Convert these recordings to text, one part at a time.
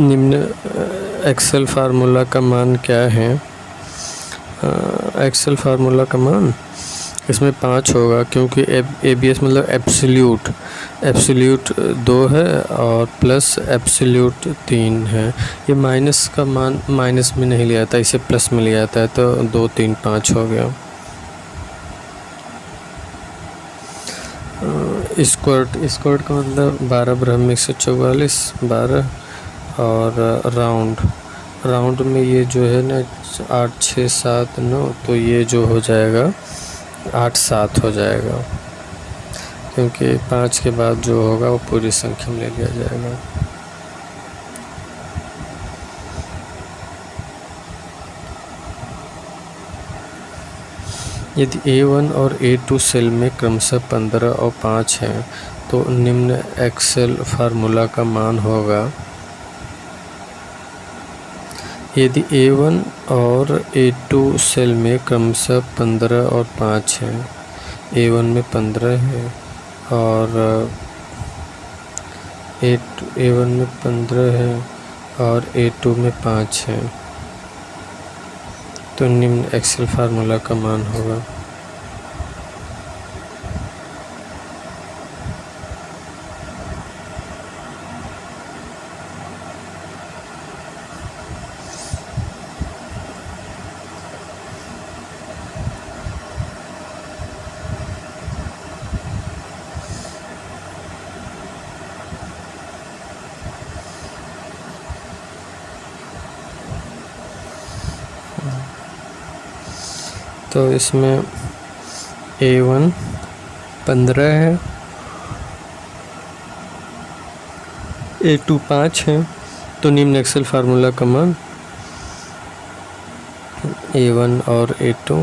निम्न Excel formula का मान क्या है। एक्सेल फार्मूला का मान इसमें 5 होगा, क्योंकि ABS मतलब एब्सोल्यूट 2 है और प्लस एब्सोल्यूट 3 है। ये माइनस का मान माइनस में नहीं लिया था, इसे प्लस में लिया जाता है, तो 2 3 5 हो गया। स्क्वायर का मतलब 12 ब्रह्म 144 12 और राउंड में ये जो है ना 8 6 7 9, तो ये जो हो जाएगा 8 7 हो जाएगा, क्योंकि 5 के बाद जो होगा वो पूरी संख्या में ले लिया जाएगा। यदि A1 और A2 सेल में क्रमशः 15 और 5 हैं, तो निम्न एक्सेल फार्मूला का मान होगा। यदि A1 और A2 सेल में क्रमशः 15 और 5 हैं, A1 में 15 है और A1 में 15 है और A2 में 5 है, तो निम्न एक्सेल फार्मूला का मान होगा। तो इसमें A1 15 है, A2 5 है, तो निम्न एक्सेल फार्मूला का मान A1 और A2,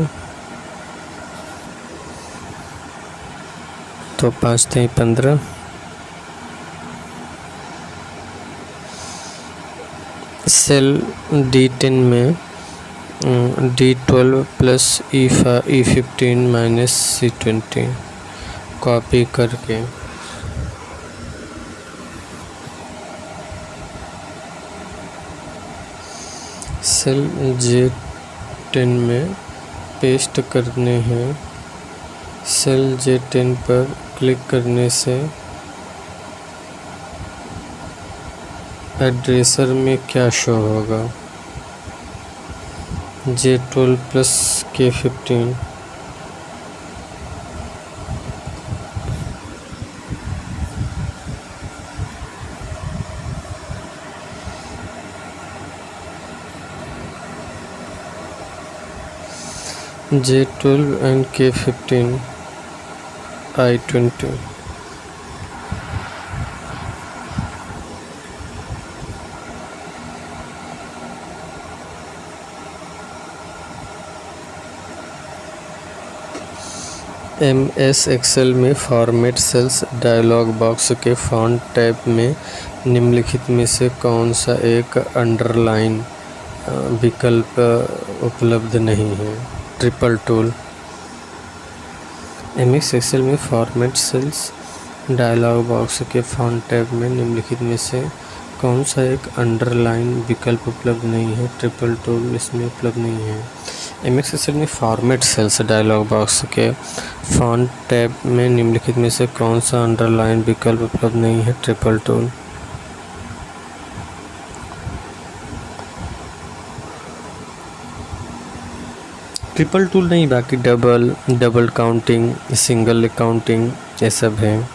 तो 5 3 15। सेल D10 में D12 plus E15 minus C20 copy करके सेल J10 में पेस्ट करने हैं। सेल J10 पर क्लिक करने से एड्रेसर में क्या शो होगा, J12 plus K15 J12 and K15 I20। MS excel में फॉर्मेट सेल्स डायलॉग बॉक्स के फॉन्ट टैब में निम्नलिखित में से कौन सा एक अंडरलाइन विकल्प उपलब्ध नहीं है। Triple tool. MS एक्सेल में फॉर्मेट सेल्स डायलॉग बॉक्स के फॉन्ट टैब में निम्नलिखित में से कौन सा एक अंडरलाइन विकल्प उपलब्ध नहीं है। ट्रिपल टूल इसमें उपलब्ध नहीं है। MS एक्सेल में फॉर्मेट सेल्स डायलॉग बॉक्स के फॉन्ट टैब में निम्नलिखित में से कौन सा अंडरलाइन विकल्प उपलब्ध नहीं है। Triple tool. ट्रिपल टूल नहीं, बाकी डबल काउंटिंग, सिंगल काउंटिंग, ये सब है।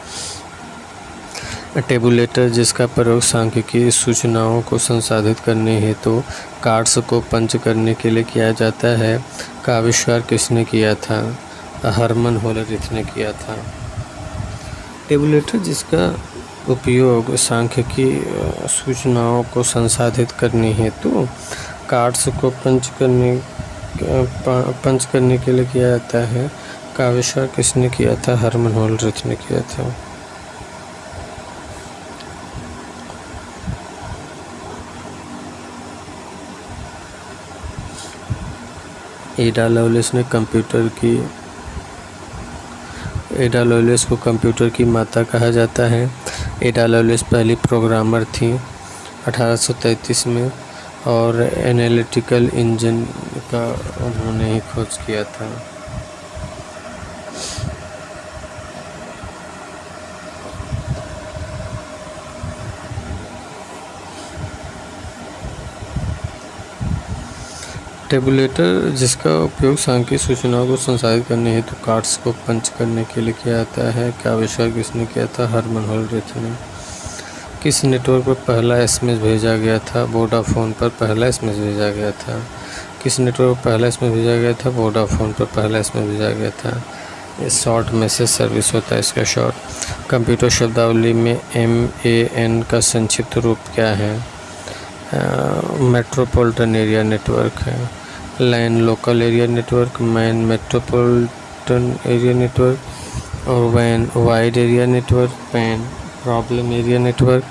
टेबुलेटर, जिसका प्रयोग सांख्यिकीय सूचनाओं को संसाधित करने हेतु कार्ड्स को पंच करने के लिए किया जाता है, का आविष्कार किसने किया था। हरमन होलरिथ ने किया था। टेबुलेटर, जिसका उपयोग सांख्यिकीय सूचनाओं को संसाधित करने हेतु कार्ड्स को पंच करने के लिए किया जाता है, का आविष्कार किसने किया था। हरमन होलरिथ ने किया था। एडा लवलेस को कंप्यूटर की माता कहा जाता है। एडा लवलेस पहली प्रोग्रामर थी 1833 में, और एनालिटिकल इंजन का उन्होंने ही खोज किया था। टेबुलेटर, जिसका उपयोग सांख्यिकी सूचनाओं को संसाधित करने हेतु कार्ड्स को पंच करने के लिए किया जाता है, का आविष्कार किसने किया था? हरमन होल्डेथ ने। किस नेटवर्क पर पहला एसएमएस भेजा गया था? वोडाफोन पर पहला एसएमएस भेजा गया था। किस नेटवर्क पर पहला एसएमएस भेजा गया था? वोडाफोन पर पहला एसएमएस भेजा गया था। ये शॉर्ट मैसेज सर्विस होता है इसका शॉर्ट। कंप्यूटर शब्दावली में MAN का संक्षिप्त रूप क्या है? मेट्रोपॉलिटन एरिया नेटवर्क है। LAN local area network, MAN metropolitan area network, और वैन wide area network, PAN problem area network,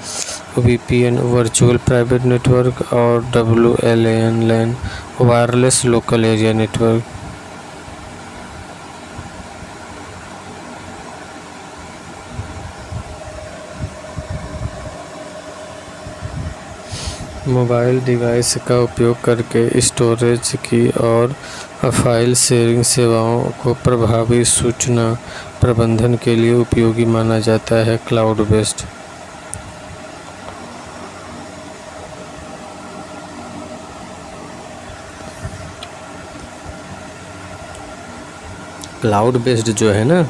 VPN virtual private network, और WLAN LAN wireless local area network. Mobile device का उपयोग करके स्टोरेज की और file sharing सेवाओं को प्रभावी सूचना प्रबंधन के लिए उपयोगी माना जाता है। Cloud based. क्लाउड बेस्ड जो है ना,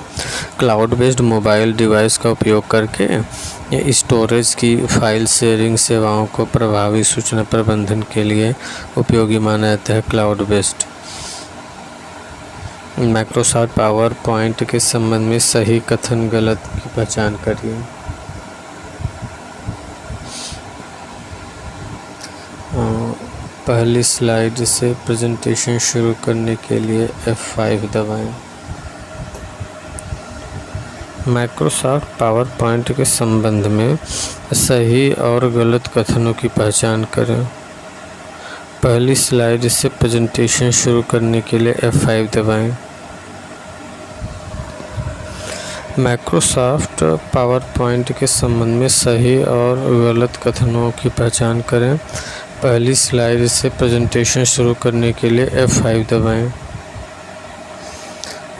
क्लाउड बेस्ड मोबाइल डिवाइस का उपयोग करके स्टोरेज की फाइल शेयरिंग सेवाओं को प्रभावी सूचना प्रबंधन के लिए उपयोगी माना जाता है। Cloud based. Microsoft power point के संबंध में सही कथन गलत की पहचान करिए। पहली स्लाइड से प्रेजेंटेशन शुरू करने के लिए F5 दबाएं। माइक्रोसॉफ्ट पावर पॉइंट के संबंध में सही और गलत कथनों की पहचान करें। पहली स्लाइड से प्रेजेंटेशन शुरू करने के लिए F5 दबाएं। माइक्रोसॉफ्ट पावर पॉइंट के संबंध में सही और गलत कथनों की पहचान करें। पहली स्लाइड से प्रेजेंटेशन शुरू करने के लिए F5 दबाएं।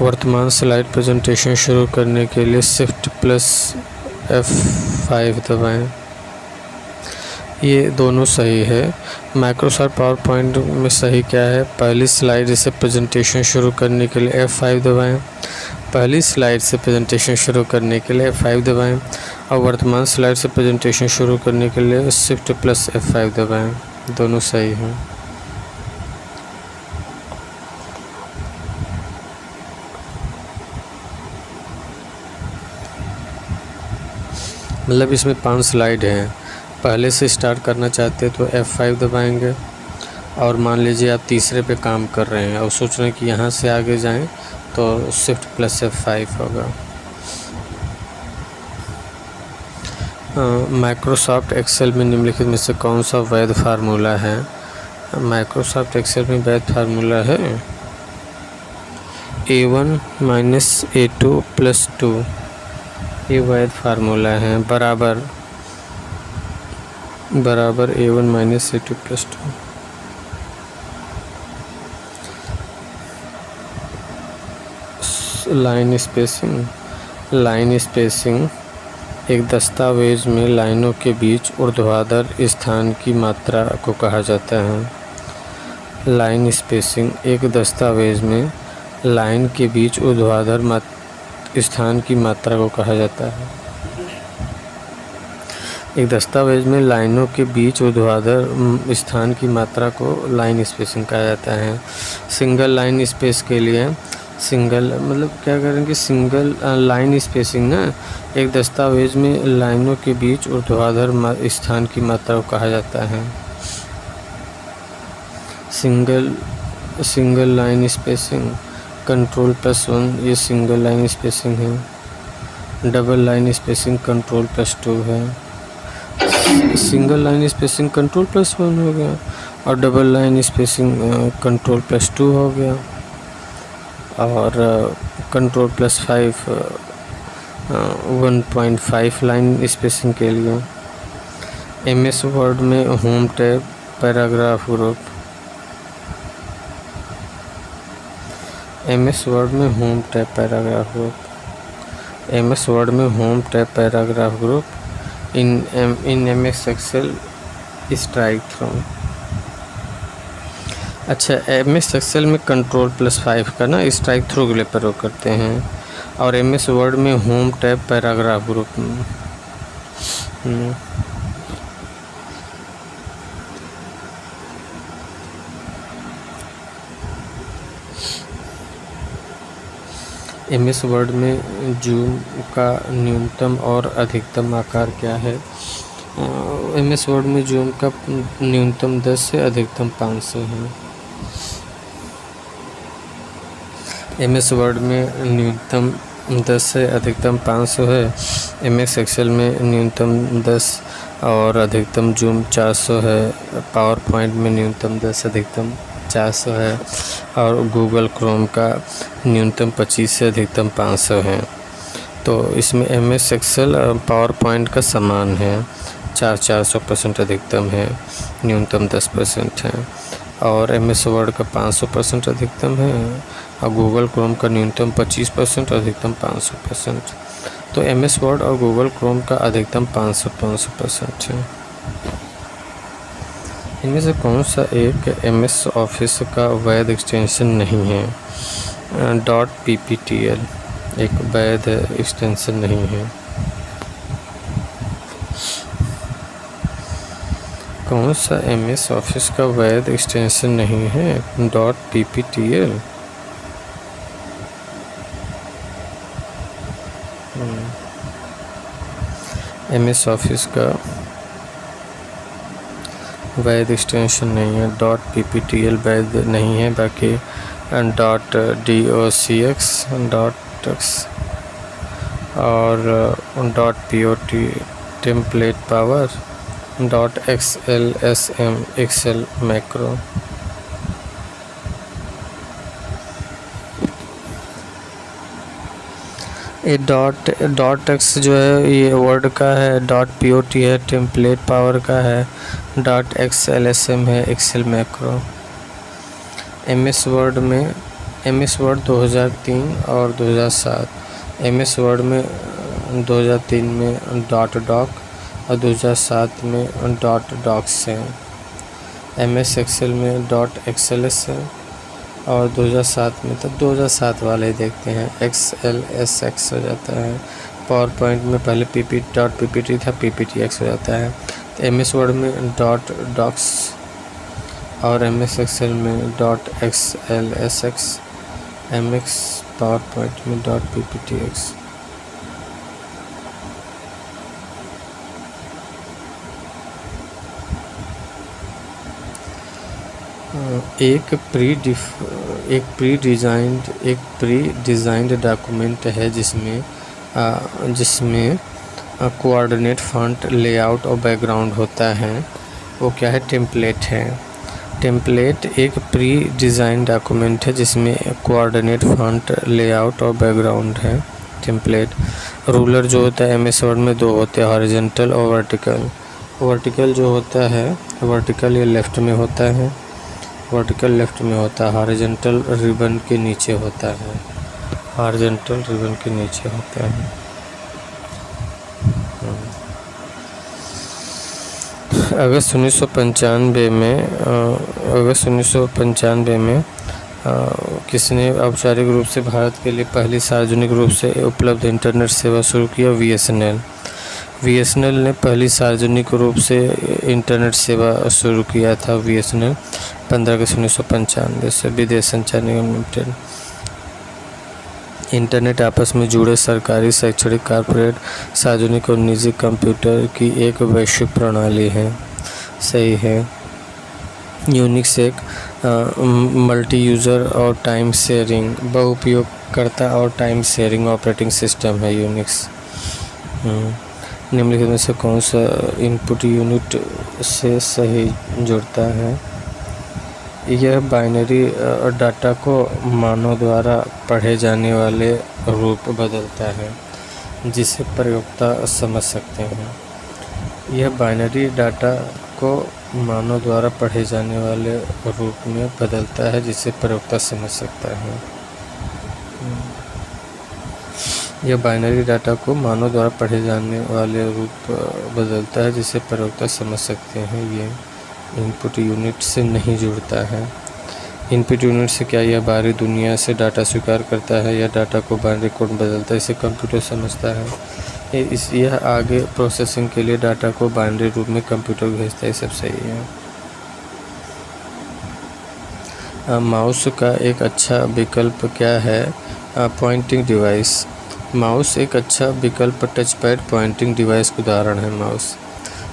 वर्तमान स्लाइड प्रेजेंटेशन शुरू करने के लिए Shift+F5 दबाएं। ये दोनों सही है। माइक्रोसॉफ्ट पावर पॉइंट में सही क्या है? पहली स्लाइड से प्रेजेंटेशन शुरू करने के लिए F5 दबाएं। पहली स्लाइड से प्रेजेंटेशन शुरू करने के लिए F5 दबाएं, और वर्तमान स्लाइड से प्रेजेंटेशन शुरू करने के लिए Shift+F5 दबाएं। दोनों सही हैं। मतलब इसमें 5 स्लाइड हैं। पहले से स्टार्ट करना चाहते हैं तो F5 दबाएंगे, और मान लीजिए आप तीसरे पे काम कर रहे हैं और सोच रहे हैं कि यहाँ से आगे जाएं तो Shift+F5 होगा। माइक्रोसॉफ्ट एक्सेल में निम्नलिखित में से कौन सा वैध फार्मूला है? माइक्रोसॉफ्ट एक्सेल में वैध फार्मूला है A1 - A2 + 2। ये वैध फार्मूला है। बराबर A1 - A2 + 2। लाइन स्पेसिंग एक दस्तावेज में लाइनों के बीच ऊर्ध्वाधर स्थान की मात्रा को कहा जाता है। लाइन स्पेसिंग एक दस्तावेज में लाइन के बीच ऊर्ध्वाधर स्थान की मात्रा को कहा जाता है। एक दस्तावेज में लाइनों के बीच ऊर्ध्वाधर स्थान की मात्रा को लाइन स्पेसिंग कहा जाता है। सिंगल लाइन स्पेस के लिए मतलब क्या करेंगे? सिंगल लाइन स्पेसिंग ना, एक दस्तावेज में लाइनों के बीच ऊर्ध्वाधर स्थान की मात्रा को कहा जाता है। सिंगल लाइन स्पेसिंग Ctrl+1 ये सिंगल लाइन स्पेसिंग है। डबल लाइन स्पेसिंग Ctrl+2 है। सिंगल लाइन स्पेसिंग Ctrl+1 हो गया, और डबल लाइन स्पेसिंग Ctrl+2 हो गया, और Ctrl+5 1.5 लाइन स्पेसिंग के लिए। MS वर्ड में home tab paragraph group. MS word में home tab paragraph group. MS word में home tab paragraph group in MS excel strikethrough. अच्छा, MS एक्सेल में Ctrl+5 का ना स्ट्राइक थ्रू के लिए प्रयोग करते हैं, और MS वर्ड में home tab paragraph group. MS word में जूम का न्यूनतम और अधिकतम आकार क्या है? MS वर्ड में जूम का न्यूनतम 10 से अधिकतम 500 है। MS वर्ड में न्यूनतम 10 से अधिकतम 500 है। MS एक्सेल में न्यूनतम 10 और अधिकतम जूम 400 है। पावर पॉइंट में न्यूनतम 10 अधिकतम 400 है, और गूगल क्रोम का न्यूनतम 25 से अधिकतम 500 है। तो इसमें MS एक्सेल और पावर पॉइंट का समान है, 400% अधिकतम है, न्यूनतम 10% है, और MS वर्ड का 500% अधिकतम है, और गूगल क्रोम का न्यूनतम 25%, अधिकतम 500%। तो MS वर्ड और गूगल क्रोम का अधिकतम 500% है। इनमें से कौन सा एक MS ऑफिस का वैध एक्सटेंशन नहीं है? .pptl एक वैध एक्सटेंशन नहीं है। कौन सा MS ऑफिस का वैध एक्सटेंशन नहीं है? .pptl। MS ऑफिस का वैध एक्सटेंशन नहीं है, .pptl वैध नहीं है। बाकी .docx, .x और .pot template power, .xlsm excel macro. ये .x जो है ये वर्ड का है, .pot है टेम्पलेट पावर का है, .xlsm है एक्सेल मैक्रो। MS वर्ड में MS वर्ड 2003 और 2007। MS वर्ड में 2003 में .doc और 2007 में .docs है। MS एक्सेल में .xls है, और 2007 में, तब 2007 वाले ही देखते हैं, XLSX हो जाता है। पावर पॉइंट में पहले .ppt था, PPTX हो जाता है। तो MS वर्ड में .docs और MS एक्सेल में .xlsx, MX पावर पॉइंट में .pptx। एक प्री डिज़ाइंड डॉक्यूमेंट है जिसमें कोऑर्डिनेट फॉन्ट लेआउट और बैकग्राउंड होता है, वो क्या है? टेम्पलेट है। टेम्पलेट एक प्री डिज़ाइन डॉक्यूमेंट है जिसमें कोऑर्डिनेट फॉन्ट लेआउट और बैकग्राउंड है, टेम्पलेट। रूलर जो होता है MS वर्ड में 2 होते हैं, हॉरिजॉन्टल और वर्टिकल। वर्टिकल जो होता है, वर्टिकल ये लेफ़्ट में होता है, वर्टिकल लेफ़्ट में होता है, हॉरिजॉन्टल रिबन के नीचे होता है, हॉरिजॉन्टल रिबन के नीचे होता है। अगस्त 1995 में किसने औपचारिक रूप से भारत के लिए पहली सार्वजनिक रूप से उपलब्ध इंटरनेट सेवा शुरू किया? VSNL ने पहली सार्वजनिक रूप से इंटरनेट सेवा शुरू किया था। VSNL 15 अगस्त 1995 से विदेश संचार निगम लिमिटेड। इंटरनेट आपस में जुड़े सरकारी, शैक्षणिक, कॉर्पोरेट, सार्वजनिक और निजी कंप्यूटर की एक वैश्विक प्रणाली है। सही है। यूनिक्स एक मल्टी यूज़र और टाइम शेयरिंग, बहुउपयोगकर्ता और टाइम शेयरिंग ऑपरेटिंग सिस्टम है यूनिक्स। निम्नलिखित में से कौन सा इनपुट यूनिट से सही जुड़ता है? यह बाइनरी डाटा को मानव द्वारा पढ़े जाने वाले रूप बदलता है जिसे प्रयोक्ता समझ सकते हैं। यह बाइनरी डाटा को मानव द्वारा पढ़े जाने वाले रूप में बदलता है जिसे प्रयोक्ता समझ सकता है। यह बाइनरी डाटा को मानव द्वारा पढ़े जाने वाले रूप बदलता है जिसे प्रयोक्ता समझ सकते हैं। ये इनपुट यूनिट से नहीं जुड़ता है। इनपुट यूनिट से क्या यह बाहरी दुनिया से डाटा स्वीकार करता है या डाटा को बाइनरी कोड में बदलता है, इसे कंप्यूटर समझता है। यह आगे प्रोसेसिंग के लिए डाटा को बाइनरी रूप में कंप्यूटर को भेजता है। ये सब सही है। माउस का एक अच्छा विकल्प क्या है? Pointing device. माउस एक अच्छा विकल्प टच पैड पॉइंटिंग डिवाइस का उदाहरण है। माउस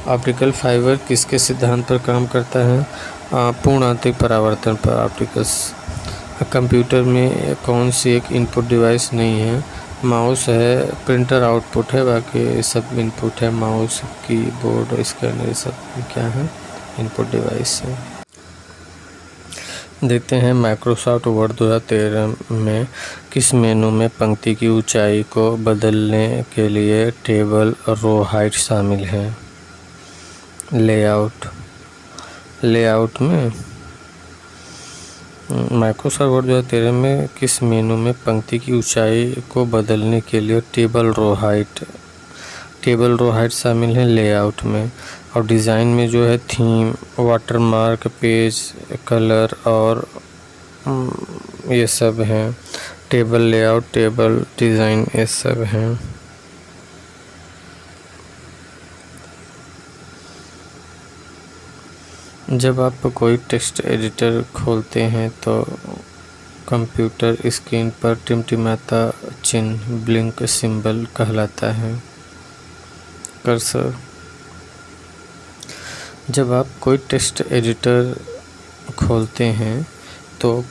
ऑप्टिकल फाइबर किसके सिद्धांत पर काम करता है? पूर्ण आंतरिक परावर्तन पर। ऑप्टिकल्स। कंप्यूटर में कौन सी एक इनपुट डिवाइस नहीं है? माउस है। प्रिंटर आउटपुट है, बाकी सब इनपुट है। माउस, कीबोर्ड, स्कैनर, ये सब क्या है? इनपुट डिवाइस है। देखते हैं माइक्रोसॉफ्ट वर्ड 2013 में किस मेनू में पंक्ति की ऊंचाई को बदलने के लिए टेबल रो हाइट शामिल है? लेआउट में माइक्रोसॉफ्ट वर्ड 2013 में किस मेनू में पंक्ति की ऊंचाई को बदलने के लिए टेबल रो हाइट शामिल है? लेआउट में। और डिज़ाइन में जो है थीम, वाटरमार्क, पेज कलर और ये सब हैं। टेबल लेआउट, टेबल डिज़ाइन, ये सब हैं। जब आप कोई टेक्स्ट एडिटर खोलते हैं तो कंप्यूटर स्क्रीन पर टिमटिमाता चिन्ह ब्लिंक सिंबल कहलाता है। कर्सर। जब आप कोई टेक्स्ट एडिटर खोलते हैं तो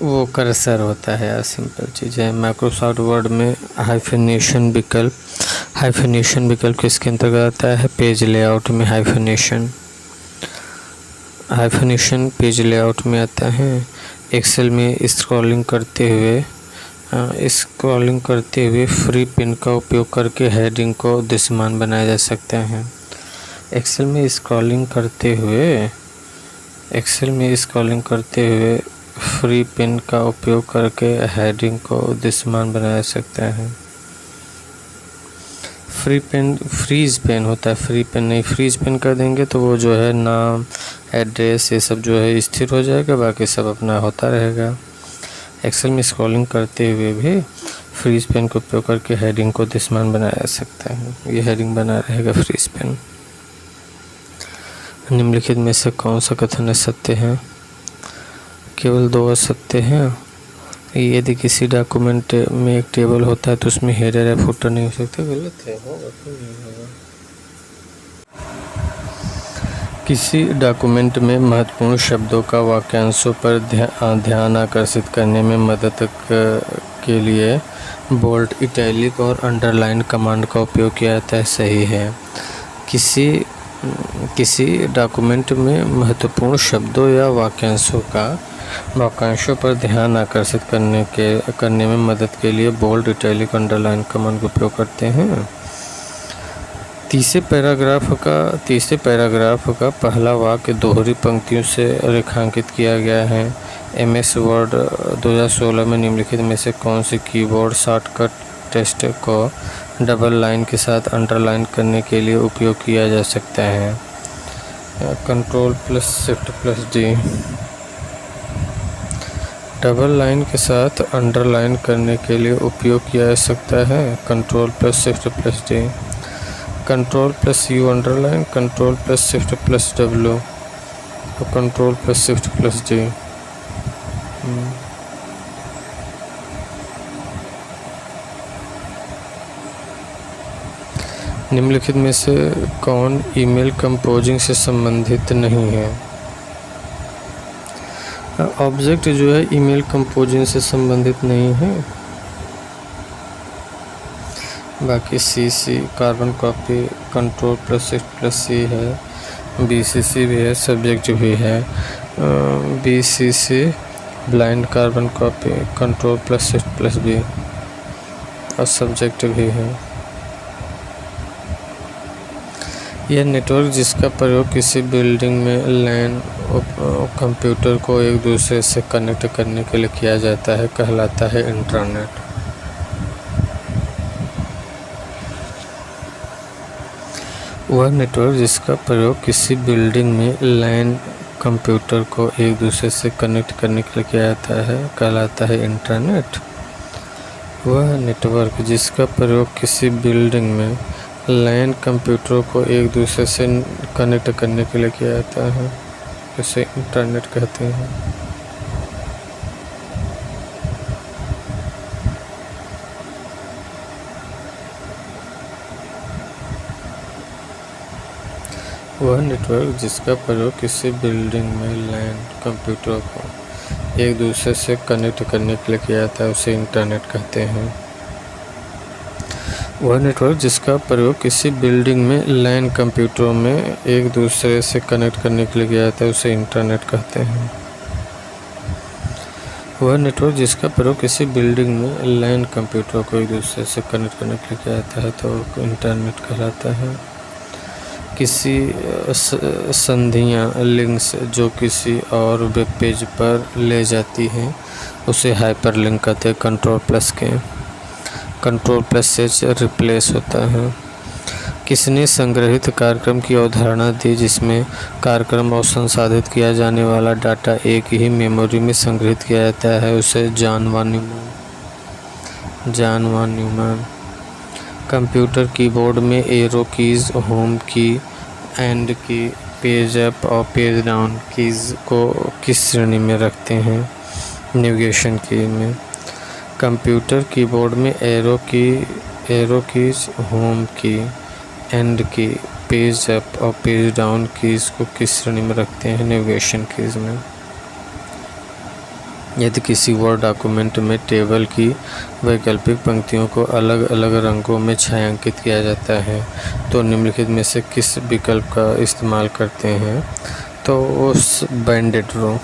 वो कर्सर होता है। सिंपल चीज़ है। माइक्रोसॉफ्ट वर्ड में हाइफेनेशन विकल्प किसके अंतर्गत आता है? पेज लेआउट में हाइफेनेशन पेज लेआउट में आता है। एक्सेल में स्क्रॉलिंग करते हुए फ्री पेन का उपयोग करके हेडिंग को दृश्यमान बनाया जा सकता है। एक्सेल में स्क्रॉलिंग करते हुए फ्री पेन का उपयोग करके हेडिंग को दृश्यमान बनाया जा सकता है। फ्रीज पेन होता है, फ्री पेन नहीं। फ्रीज पेन कर देंगे तो वो जो है नाम, एड्रेस, ये सब जो है स्थिर हो जाएगा, बाकी सब अपना होता रहेगा। एक्सेल में स्क्रॉलिंग करते हुए भी फ्रीज पेन का उपयोग करके हेडिंग को दृश्यमान बनाया जा सकता है। ये हेडिंग बना रहेगा फ्रीज पेन। निम्नलिखित में से कौन सा कथन असत्य है? केवल 2 असत्य हैं। यदि किसी डॉक्यूमेंट में एक टेबल होता है तो उसमें हेडर या फुटर नहीं हो सकता। गलत है, होगा क्यों नहीं होगा। किसी डॉक्यूमेंट में महत्वपूर्ण शब्दों का वाक्यांशों पर ध्यान आकर्षित करने में मदद के लिए बोल्ड, इटैलिक और अंडरलाइन कमांड का उपयोग किया जाता है। सही है। किसी डॉक्यूमेंट में महत्वपूर्ण शब्दों या वाक्यांशों पर ध्यान आकर्षित करने में मदद के लिए बोल्ड, इटैलिक, अंडरलाइन कमांड का उपयोग करते हैं। तीसरे पैराग्राफ का पहला वाक्य दोहरी पंक्तियों से रेखांकित किया गया है। MS वर्ड 2016 में निम्नलिखित में से कौन सी कीबोर्ड शॉर्टकट टेक्स्ट को डबल लाइन के साथ अंडरलाइन करने के लिए उपयोग किया जा सकता है? Ctrl+Shift+D। डबल लाइन के साथ अंडरलाइन करने के लिए उपयोग किया जा सकता है Ctrl+Shift+D, Ctrl+U अंडरलाइन, Ctrl+Shift+W और Ctrl+Shift+D। निम्नलिखित में से कौन ईमेल कंपोजिंग से संबंधित नहीं है? ऑब्जेक्ट जो है ईमेल कंपोजिंग से संबंधित नहीं है। बाकी CC कार्बन कॉपी, Ctrl+Shift+C है। BCC भी है, सब्जेक्ट भी है। BCC blind carbon copy, Ctrl+Shift+B और सब्जेक्ट भी है। यह नेटवर्क जिसका प्रयोग किसी बिल्डिंग में लैन कंप्यूटर को एक दूसरे से कनेक्ट करने के लिए किया जाता है कहलाता है इंटरनेट। वह नेटवर्क जिसका प्रयोग किसी बिल्डिंग में लैन कंप्यूटर को एक दूसरे से कनेक्ट करने के लिए किया जाता है कहलाता है इंटरनेट। वह नेटवर्क जिसका प्रयोग किसी बिल्डिंग में लैन कंप्यूटरों को एक दूसरे से कनेक्ट करने के लिए किया जाता है उसे इंटरनेट कहते हैं। वह नेटवर्क जिसका प्रयोग किसी बिल्डिंग में लैन कंप्यूटरों को एक दूसरे से कनेक्ट करने के लिए किया जाता है उसे इंटरनेट कहते हैं। वह नेटवर्क जिसका प्रयोग किसी बिल्डिंग में लैन कंप्यूटरों में एक दूसरे से कनेक्ट करने के लिए किया जाता है उसे इंटरनेट कहते हैं। वह नेटवर्क जिसका प्रयोग किसी बिल्डिंग में लैन कंप्यूटरों को एक दूसरे से कनेक्ट करने के लिए किया जाता है तो इंटरनेट कहलाता है। किसी संधियाँ लिंक्स जो किसी और वेब पेज पर ले जाती हैं उसे हाइपरलिंक कहते हैं। कंट्रोल प्लस से रिप्लेस होता है। किसने संग्रहित कार्यक्रम की अवधारणा दी जिसमें कार्यक्रम और संसाधित किया जाने वाला डाटा एक ही मेमोरी में संग्रहित किया जाता है उसे John von Neumann. Computer keyboard में arrow keys, home key, end key, page up और पेज डाउन कीज़ को किस श्रेणी में रखते हैं? नेविगेशन की में। कंप्यूटर कीबोर्ड में arrow keys, home key, end key, page up और पेज डाउन कीज़ को किस श्रेणी में रखते हैं? नेविगेशन कीज़ में। यदि किसी वर्ड डॉक्यूमेंट में टेबल की वैकल्पिक पंक्तियों को अलग अलग रंगों में छायांकित किया जाता है तो निम्नलिखित में से किस विकल्प का इस्तेमाल करते हैं? तो उस बैंडेड रो।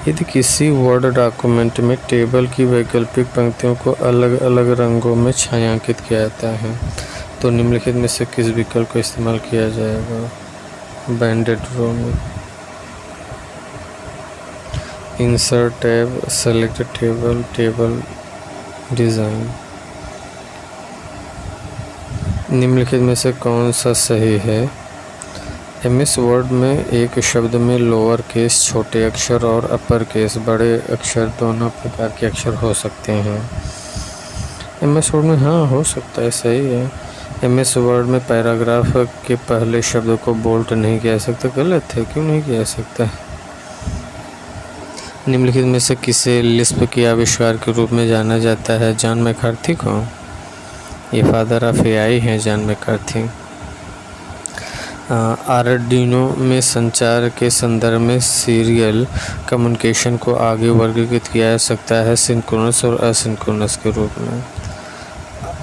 यदि किसी वर्ड डॉक्यूमेंट में टेबल की वैकल्पिक पंक्तियों को अलग अलग रंगों में छायांकित किया जाता है तो निम्नलिखित में से किस विकल्प का इस्तेमाल किया जाएगा? बैंडेड रो में। Insert tab, select table design. निम्नलिखित में से कौन सा सही है? एमएस वर्ड में एक शब्द में लोअर केस छोटे अक्षर और अपर केस बड़े अक्षर दोनों प्रकार के अक्षर हो सकते हैं। एमएस वर्ड में हाँ हो सकता है, सही है। एमएस वर्ड में पैराग्राफ के पहले शब्द को बोल्ड नहीं किया जा सकता, गलत है, क्यों नहीं किया जा सकता? निम्नलिखित में से किसे लिस्प के आविष्कार के रूप में जाना जाता है? जॉन मैकार्थी को। ये फादर ऑफ एआई हैं जॉन मैकार्थी। आर्डिनो में संचार के संदर्भ में सीरियल कम्युनिकेशन को आगे वर्गीकृत किया जा सकता है सिंक्रोनस और असिंक्रोनस के रूप में।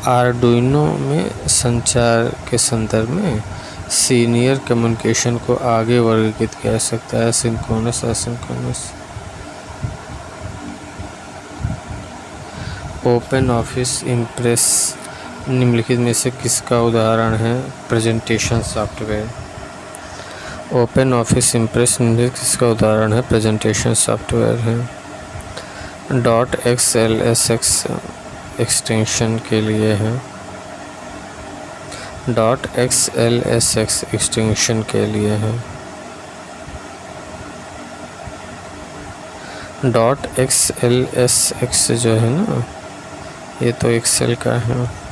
आर्डिनो में संचार के संदर्भ में सीरियल कम्युनिकेशन को आगे वर्गीकृत किया जा सकता है synchronous asynchronous. Open office impress निम्नलिखित में से किसका उदाहरण है? Presentation software. Open office impress निम्नलिखित किसका उदाहरण है? प्रेजेंटेशन सॉफ्टवेयर है। .xlsx एक्सटेंशन के लिए है। .xlsx एक्सटेंशन के लिए है। .xlsx जो है ना, ये तो एक्सेल का है।